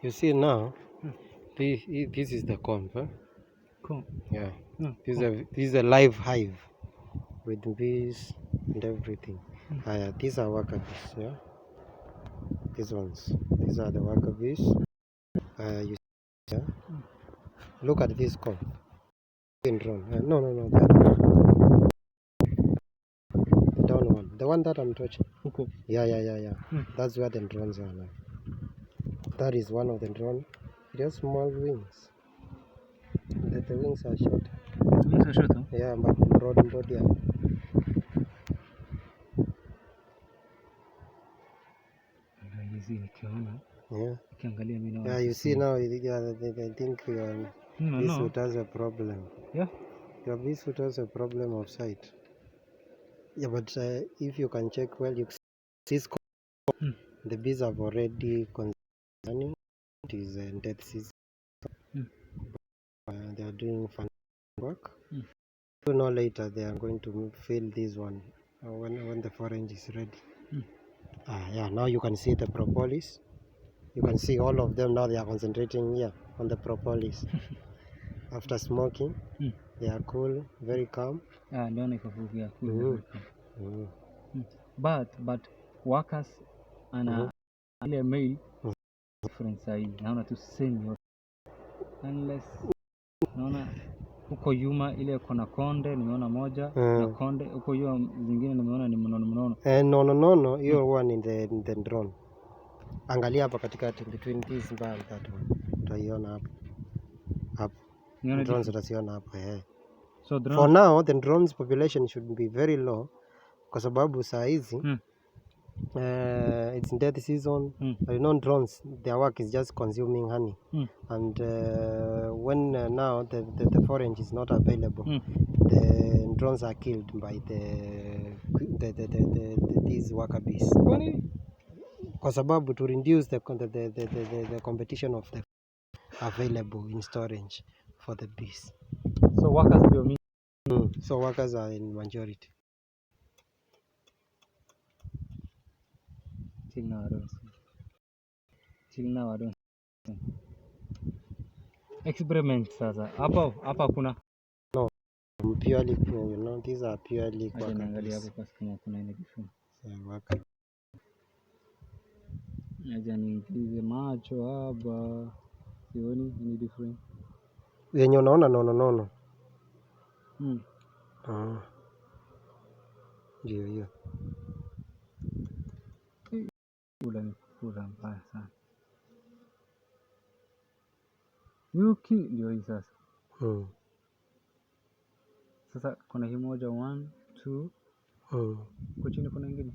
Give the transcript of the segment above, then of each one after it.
You see now, this is the comb, huh? Comb. Yeah. This is a live hive with bees and everything. These are worker bees, yeah. These ones. These are the worker bees. You see, yeah? Look at this comb. Drone. No. The down one. The one that I'm touching. Okay. Yeah. That's where the drones are now. That is one of the drones. Just small wings. The wings are short. The wings are short, huh? Yeah, but broad body. Yeah, you see now, I think this suit has a problem. Yeah? Your bee suit has a problem of sight. Yeah, but if you can check well, you see the bees have already concerning. It is death season. They are doing fun work. Sooner or later, they are going to fill this one when the forage is ready. Yeah, now you can see the propolis. You can see all of them now. They are concentrating here on the propolis. After smoking, they are cool, very calm. But workers and ile male difference sahizi naona tu same yote, unless naona huko yuma ile kona konde nimeona moja na konde huko yuma zingine nimeona ni mnono. No, hiyo one in the drone. Angalia hapa katikati, between this bar and that one. Utaiona hapo. Drones utaziona hapo. So for now the drones population should be very low kwa sababu saa hizi it's death season. You know, drones, their work is just consuming honey. And when now the forage is not available, the drones are killed by these worker bees. Kwa sababu to reduce the competition of the available in storage for the bees. So workers ndio mingi. So workers are in majority. Till now I don't see. Experiment sasa. Hapa kuna purely, you know, these are purely worker bees. Kama kuna ile difference. Worker. Acha niingize macho hapa. Sioni any difference. Yenye unaona nono. Ndio hiyo. Kula mbaya sana. Yuki ndio hii sasa. Sasa kuna hii moja 1 2. Kwa chini kuna nyingine.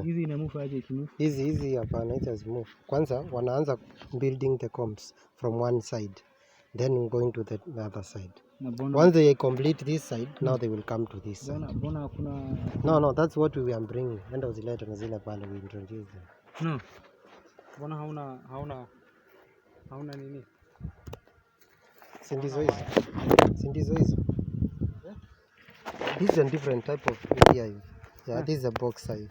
Hizi ina move aje ikimove? Hizi hapana, it has move. Kwanza wanaanza building the combs from one side, then going to the other side. Once they complete this side, now they will come to this side. Bona kuna No, that's what we are bringing. Enda uzilete na zile pale we introduce them. No. Bona hauna nini? Sindizo hizo. This is a different type of beehive. Yeah, this is a box hive.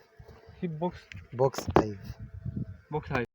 Box hive. Box hive.